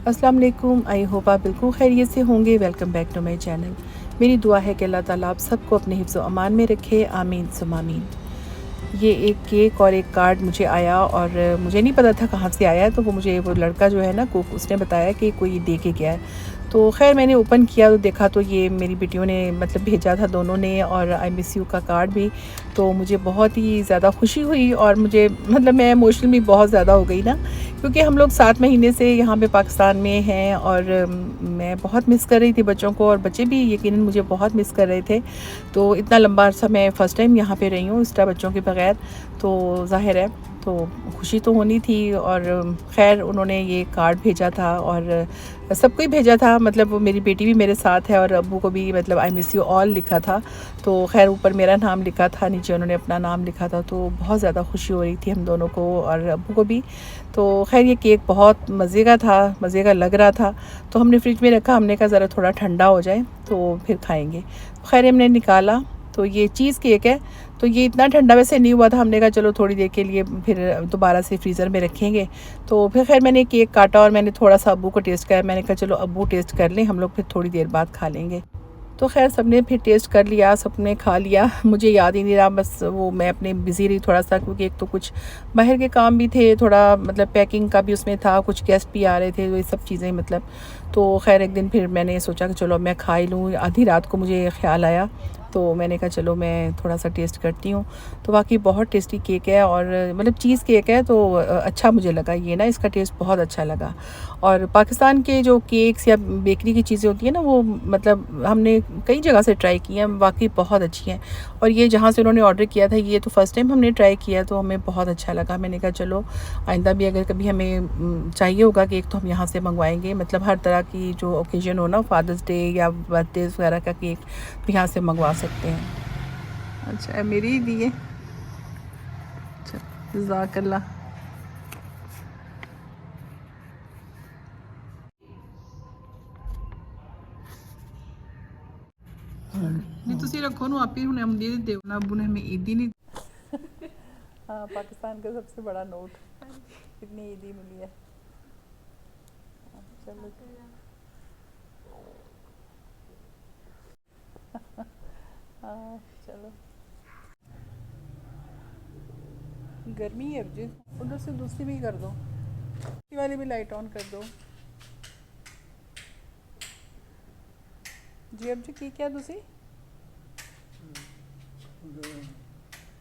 अस्सलाम वालेकुम। I hope आप बिल्कुल खैरियत से होंगे। Welcome back to my channel. मेरी दुआ है कि अल्लाह ताला आप सबको अपने हिफ्ज़ व अमान में रखे। आमीन सुम्मा आमीन। ये एक केक और एक कार्ड मुझे आया और मुझे नहीं पता था कहाँ से आया है। तो वो लड़का जो है ना कुक, उसने बताया कि कोई दे के गया है। तो खैर मैंने ओपन किया तो देखा तो ये मेरी बेटियों ने मतलब भेजा था, दोनों ने, और आई मिस यू का कार्ड भी। तो मुझे बहुत ही ज़्यादा खुशी हुई और मुझे मतलब मैं इमोशनल भी बहुत ज़्यादा हो गई ना, क्योंकि हम लोग 7 महीने से यहाँ पे पाकिस्तान में हैं और मैं बहुत मिस कर रही थी बच्चों को, और बच्चे भी यकीनन मुझे बहुत मिस कर रहे थे। तो इतना लंबा अर्सा मैं फ़र्स्ट टाइम यहाँ पे रही हूँ एक्स्ट्रा बच्चों के बगैर, तो ज़ाहिर है तो खुशी तो होनी थी। और ख़ैर उन्होंने ये कार्ड भेजा था और सबको ही भेजा था, मतलब वो मेरी बेटी भी मेरे साथ है और अब्बू को भी मतलब आई मिस यू ऑल लिखा था। तो खैर ऊपर मेरा नाम लिखा था, नीचे उन्होंने अपना नाम लिखा था। तो बहुत ज़्यादा खुशी हो रही थी हम दोनों को और अब्बू को भी। तो खैर ये केक बहुत मज़े का था, मज़े का लग रहा था। तो हमने फ्रिज में रखा, हमने कहा ज़रा थोड़ा ठंडा हो जाए तो फिर खाएँगे। खैर हमने निकाला तो ये चीज़ केक है। तो ये इतना ठंडा वैसे नहीं हुआ था, हमने कहा चलो थोड़ी देर के लिए फिर दोबारा से फ्रीज़र में रखेंगे। तो फिर खैर मैंने केक काटा और मैंने थोड़ा सा अब्बू को टेस्ट कराया। मैंने कहा चलो अब्बू टेस्ट कर लें, हम लोग फिर थोड़ी देर बाद खा लेंगे। तो खैर सबने फिर टेस्ट कर लिया, सबने खा लिया। मुझे याद ही नहीं रहा, बस वो मैं अपने बिज़ी रही थोड़ा सा, क्योंकि एक तो कुछ बाहर के काम भी थे, थोड़ा मतलब पैकिंग का भी उसमें था, कुछ गेस्ट भी आ रहे थे, तो ये सब चीज़ें मतलब। तो खैर एक दिन फिर मैंने सोचा कि चलो मैं खा ही लूँ। आधी रात को मुझे ख़्याल आया तो मैंने कहा चलो मैं थोड़ा सा टेस्ट करती हूँ। तो वाकई बहुत टेस्टी केक है और मतलब चीज़ केक है, तो अच्छा मुझे लगा ये ना, इसका टेस्ट बहुत अच्छा लगा। और पाकिस्तान के जो केक्स या बेकरी की चीज़ें होती हैं ना, वो मतलब हमने कई जगह से ट्राई की हैं, वाकई बहुत अच्छी हैं। और ये जहाँ से उन्होंने ऑर्डर किया था, ये तो फ़र्स्ट टाइम हमने ट्राई किया, तो हमें बहुत अच्छा लगा। मैंने कहा चलो आइंदा भी अगर कभी हमें चाहिए होगा केक तो हम यहाँ से मंगवाएंगे। मतलब हर तरह की जो ओकेजन हो ना, फादर्स डे या बर्थडे वगैरह का केक तो यहाँ से मंगवा सकते हैं। अच्छा मेरी ही दी है, अच्छा जज़ाकल्लाह। नहीं तुसी रखो ना, आप ही हुणे हम दे देते ना, अब्बू ने हमें ईदी नहीं। हाँ पाकिस्तान का सबसे बड़ा नोट, कितनी ईदी मिली है। चलो हाँ चलो। गर्मी है जी, उधर से दूसरी भी कर दो, दूसरी वाली भी लाइट ऑन कर दो जी। अब जी की क्या तुसी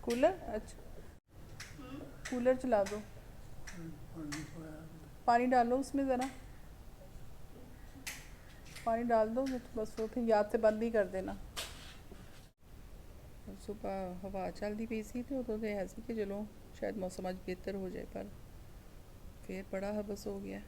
कूलर, अच्छा कूलर चला दो, पानी डालो उसमें ज़रा, पानी डाल दो तो बस वो फिर याद से बंद ही कर देना। सुबह हवा चलती पई सी तो है सी कि चलो शायद मौसम आज बेहतर हो जाए, पर फिर बड़ा हबस हो गया।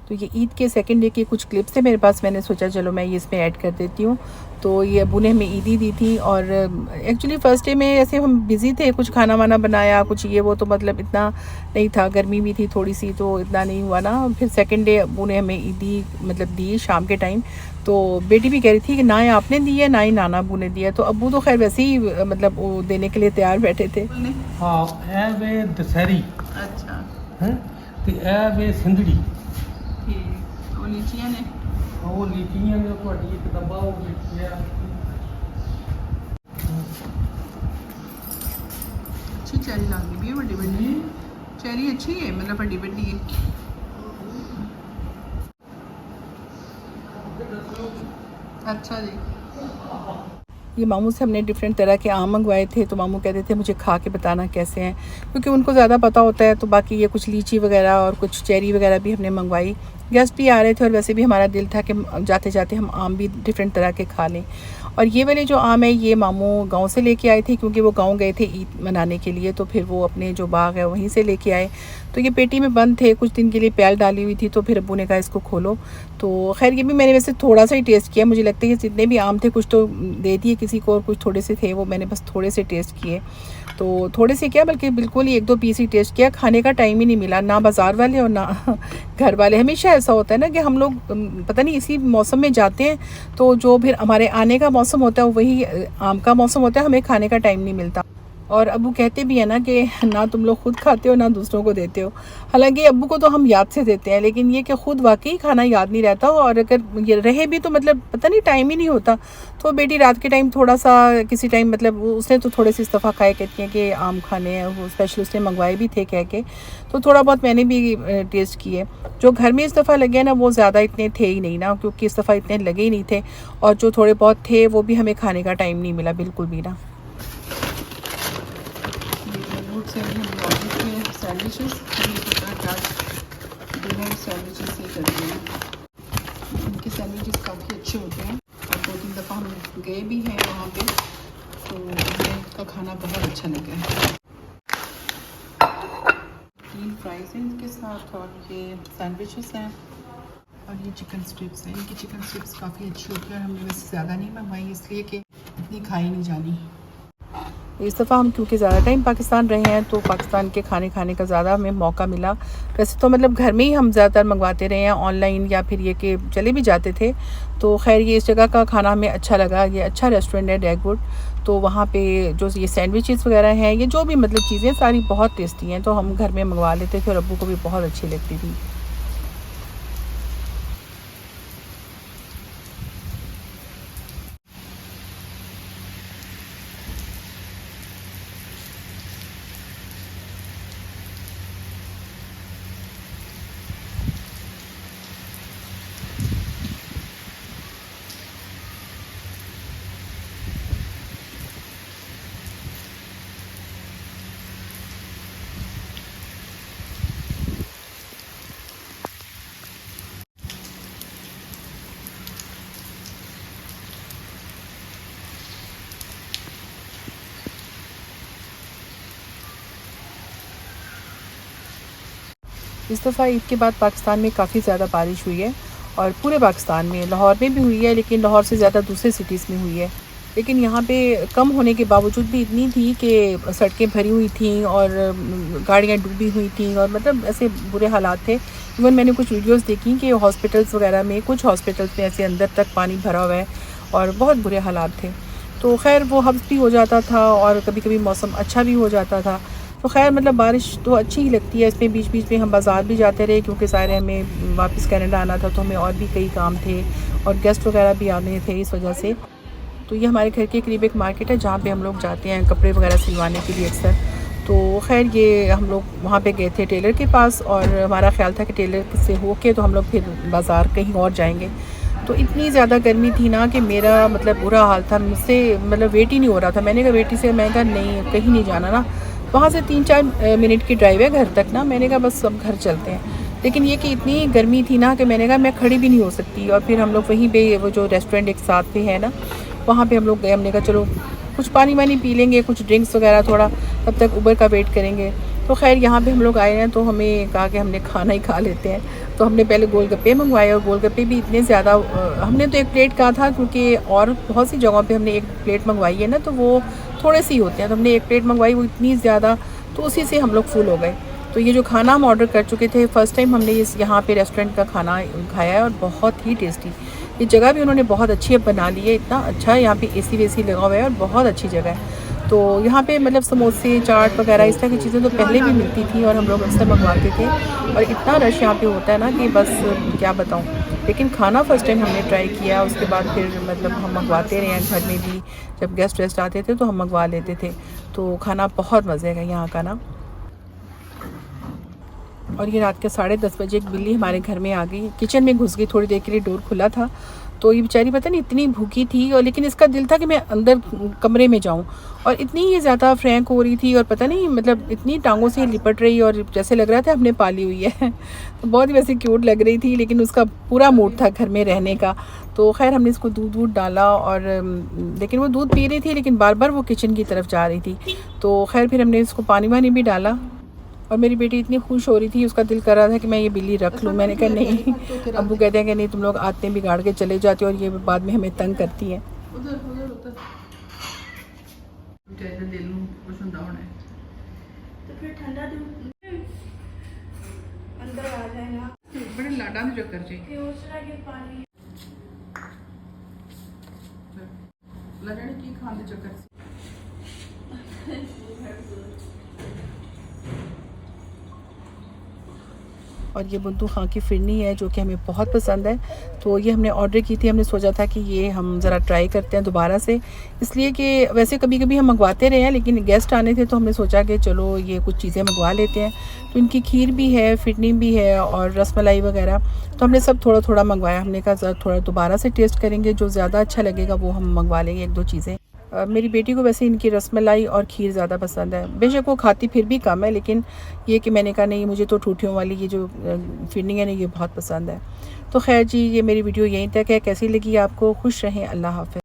तो ये ईद के सेकंड डे के कुछ क्लिप्स थे मेरे पास, मैंने सोचा चलो मैं ये इसमें ऐड कर देती हूँ। तो ये अब्बू ने हमें ईदी दी थी और एक्चुअली फ़र्स्ट डे में ऐसे हम बिज़ी थे, कुछ खाना वाना बनाया कुछ ये वो, तो मतलब इतना नहीं था, गर्मी भी थी थोड़ी सी तो इतना नहीं हुआ ना। फिर सेकंड डे अब्बू ने हमें ईदी मतलब दी शाम के टाइम। तो बेटी भी कह रही थी कि ना आपने दी है ना ही नाना अब्बू ने दिया, तो अब्बू तो खैर वैसे ही मतलब वो देने के लिए तैयार बैठे थे। हाँ ए वे दशहरी, अच्छा हैं ते ए वे सिंधड़ी, ठीक, वो लीचियाँ ने ਉਹ ਲੀਚੀਆਂ ਨੇ ਤੁਹਾਡੀ ਇੱਕ ਡੱਬਾ ਉਹ ਲਿਖਿਆ। अच्छी चेरी लगी भी है, बड़ी बड़ी चेरी अच्छी है, मतलब बड़ी बड़ी है। अच्छा जी। ये मामू से हमने डिफरेंट तरह के आम मंगवाए थे, तो मामू कहते थे मुझे खा के बताना कैसे हैं, क्योंकि उनको ज़्यादा पता होता है। तो बाकी ये कुछ लीची वगैरह और कुछ चेरी वगैरह भी हमने मंगवाई। गेस्ट भी आ रहे थे और वैसे भी हमारा दिल था कि जाते जाते हम आम भी डिफरेंट तरह के खा लें। और ये वाले जो आम है ये मामू गांव से लेके आए थे, क्योंकि वो गांव गए थे ईद मनाने के लिए, तो फिर वो अपने जो बाग है वहीं से लेके आए। तो ये पेटी में बंद थे, कुछ दिन के लिए पैल डाली हुई थी, तो फिर अब्बू ने कहा इसको खोलो। तो खैर ये भी मैंने वैसे थोड़ा सा ही टेस्ट किया, मुझे लगता है कि जितने भी आम थे कुछ तो दे दिए किसी को और कुछ थोड़े से थे, वो मैंने बस थोड़े से टेस्ट किए। तो थोड़े से क्या बल्कि बिल्कुल ही 1-2 पीस ही टेस्ट किया, खाने का टाइम ही नहीं मिला, ना बाज़ार वाले और ना घर वाले। हमेशा ऐसा होता है ना कि हम लोग पता नहीं इसी मौसम में जाते हैं, तो जो फिर हमारे आने का मौसम होता है वही आम का मौसम होता है, हमें खाने का टाइम नहीं मिलता। और अब्बू कहते भी हैं ना कि ना तुम लोग खुद खाते हो ना दूसरों को देते हो। हालांकि अब्बू को तो हम याद से देते हैं, लेकिन ये कि खुद वाकई खाना याद नहीं रहता, और अगर ये रहे भी तो मतलब पता नहीं टाइम ही नहीं होता। तो बेटी रात के टाइम थोड़ा सा किसी टाइम मतलब उसने तो थोड़े से इस दफ़ा खाए, कहती हैं कि आम खाने हैं, वो स्पेशल उसने मंगवाए भी थे कह के, तो थोड़ा बहुत मैंने भी टेस्ट किए। जो घर में इस दफ़ा लगे ना वो ज़्यादा इतने थे ही नहीं ना, क्योंकि इस दफ़ा इतने लगे ही नहीं थे, और जो थोड़े बहुत थे वो भी हमें खाने का टाइम नहीं मिला बिल्कुल भी ना। से हमने ऑर्डर किए सैंडविचेस, ये सोचा कि आज डिनर सैंडविचेस ही करते हैं। उनके सैंडविचेस काफ़ी अच्छे होते हैं, और 2-3 दफ़ा हम गए भी हैं वहाँ पे, तो हमें उनका खाना बहुत अच्छा लगा है। 3 फ्राइज़ हैं इसके साथ, और ये सैंडविचेस हैं, और ये चिकन स्ट्रिप्स हैं। इनकी चिकन स्ट्रिप्स काफ़ी अच्छी होती है, और हमने वैसे ज़्यादा नहीं मंगवाई इसलिए कि इतनी खाई नहीं जानी। इस दफ़ा हम क्योंकि ज़्यादा टाइम पाकिस्तान रहे हैं, तो पाकिस्तान के खाने खाने का ज़्यादा हमें मौका मिला। वैसे तो मतलब घर में ही हम ज़्यादातर मंगवाते रहे हैं ऑनलाइन, या फिर ये कि चले भी जाते थे। तो खैर ये इस जगह का खाना हमें अच्छा लगा। ये अच्छा रेस्टोरेंट है डैगवुड, तो वहाँ पे जो ये सैंडविचेस वगैरह हैं, ये जो भी मतलब चीज़ें सारी बहुत टेस्टी हैं, तो हम घर में मंगवा लेते थे, और अब्बू को भी बहुत अच्छी लगती थी। इस दफ़ा ईद के बाद पाकिस्तान में काफ़ी ज़्यादा बारिश हुई है, और पूरे पाकिस्तान में, लाहौर में भी हुई है, लेकिन लाहौर से ज़्यादा दूसरे सिटीज़ में हुई है। लेकिन यहाँ पे कम होने के बावजूद भी इतनी थी कि सड़कें भरी हुई थी, और गाड़ियाँ डूबी हुई थी, और मतलब ऐसे बुरे हालात थे। इवन मैंने कुछ वीडियोस देखी कि हॉस्पिटल्स वगैरह में, कुछ हॉस्पिटल्स में ऐसे अंदर तक पानी भरा हुआ है, और बहुत बुरे हालात थे। तो खैर वो हब्स भी हो जाता था, और कभी कभी मौसम अच्छा भी हो जाता था। तो खैर मतलब बारिश तो अच्छी ही लगती है। इसमें बीच बीच में हम बाज़ार भी जाते रहे, क्योंकि सारे हमें वापस कनाडा आना था, तो हमें और भी कई काम थे, और गेस्ट वगैरह भी आने थे इस वजह से। तो ये हमारे घर के करीब एक मार्केट है, जहाँ पे हम लोग जाते हैं कपड़े वगैरह सिलवाने के लिए अक्सर। तो खैर ये हम लोग वहाँ पे गए थे टेलर के पास, और हमारा ख़्याल था कि टेलर से होके तो हम लोग फिर बाज़ार कहीं और जाएंगे। तो इतनी ज़्यादा गर्मी थी ना कि मेरा मतलब बुरा हाल था, मुझसे मतलब वेट ही नहीं हो रहा था। मैंने कहा बेटी से, मैं कहा नहीं कहीं नहीं जाना ना, वहाँ से 3-4 मिनट की ड्राइव है घर तक ना। मैंने कहा बस अब घर चलते हैं। लेकिन ये कि इतनी गर्मी थी ना कि मैंने कहा मैं खड़ी भी नहीं हो सकती, और फिर हम लोग वहीं पे वो जो रेस्टोरेंट एक साथ पे है ना, वहाँ पे हम लोग गए। हमने कहा चलो कुछ पानी वानी पी लेंगे, कुछ ड्रिंक्स वगैरह थोड़ा, तब तक उबर का वेट करेंगे। तो खैर यहाँ पे हम लोग आए हैं, तो हमें कहा कि हमने खाना ही खा लेते हैं। तो हमने पहले गोलगप्पे मंगवाए, और गोलगप्पे भी इतने ज़्यादा, हमने तो 1 प्लेट कहा था, क्योंकि और बहुत सी जगहों पे हमने 1 प्लेट मंगवाई है ना, तो वो थोड़े सी होते हैं। तो हमने 1 प्लेट मंगवाई, वो इतनी ज़्यादा, तो उसी से हम लोग फुल हो गए। तो ये जो खाना हम ऑर्डर कर चुके थे, फ़र्स्ट टाइम हमने इस यहाँ पे रेस्टोरेंट का खाना खाया है, और बहुत ही टेस्टी। ये जगह भी उन्होंने बहुत अच्छी बना ली है, इतना अच्छा है, यहाँ पे एसी वेसी लगा हुआ है, और बहुत अच्छी जगह है। तो यहाँ पे मतलब समोसे, चाट वगैरह इस तरह की चीज़ें तो पहले भी मिलती थी, और हम लोग अक्सर मंगवाते थे, और इतना रश यहाँ पे होता है ना कि बस क्या बताऊँ। लेकिन खाना फ़र्स्ट टाइम हमने ट्राई किया, उसके बाद फिर मतलब हम मंगवाते रहे हैं घर में भी। जब गेस्ट वेस्ट आते थे तो हम मंगवा लेते थे। तो खाना बहुत मज़े का यहाँ का ना। और ये रात के 10:30 बजे एक बिल्ली हमारे घर में आ गई, किचन में घुस गई, थोड़ी देर के लिए डोर खुला था। तो ये बेचारी पता नहीं इतनी भूखी थी, और लेकिन इसका दिल था कि मैं अंदर कमरे में जाऊं, और इतनी ये ज़्यादा फ्रैंक हो रही थी, और पता नहीं मतलब इतनी टांगों से लिपट रही, और जैसे लग रहा था हमने पाली हुई है। तो बहुत ही वैसे क्यूट लग रही थी, लेकिन उसका पूरा मूड था घर में रहने का। तो खैर हमने इसको दूध वूध डाला, और लेकिन वो दूध पी रही थी, लेकिन बार बार वो किचन की तरफ जा रही थी। तो खैर फिर हमने इसको पानी वानी भी डाला, और मेरी बेटी इतनी खुश हो रही थी, उसका दिल कर रहा था कि मैं ये बिल्ली रख लूँ। मैंने कहा नहीं। अब्बू कहते हैं कि नहीं, तुम लोग आते बिगाड़ के चले जाते हो, और ये बाद में हमें तंग करती हैं। तो फिर ठंडा दूध अंदर आ जाएगा। बड़े लाडा में चक्कर जी दूसरा के पानी लड़ने की खाने चक्कर से और ये बुंदू खां की फिरनी है जो कि हमें बहुत पसंद है। तो ये हमने ऑर्डर की थी, हमने सोचा था कि ये हम ज़रा ट्राई करते हैं दोबारा से, इसलिए कि वैसे कभी कभी हम मंगवाते रहे हैं लेकिन गेस्ट आने थे तो हमने सोचा कि चलो ये कुछ चीज़ें मंगवा लेते हैं। तो इनकी खीर भी है, फिरनी भी है और रसमलाई वगैरह, तो हमने सब थोड़ा थोड़ा मंगवाया। हमने कहा थोड़ा दोबारा से टेस्ट करेंगे, जो ज़्यादा अच्छा लगेगा वो हम मंगवा लेंगे 1-2 चीज़ें। मेरी बेटी को वैसे इनकी रसमलाई और खीर ज़्यादा पसंद है, बेशक वो खाती फिर भी कम है, लेकिन ये कि मैंने कहा नहीं मुझे तो ठूठियों वाली ये जो फिरनी है ना ये बहुत पसंद है। तो खैर जी, ये मेरी वीडियो यहीं तक है। कैसी लगी आपको? खुश रहें, अल्लाह हाफ़िज़।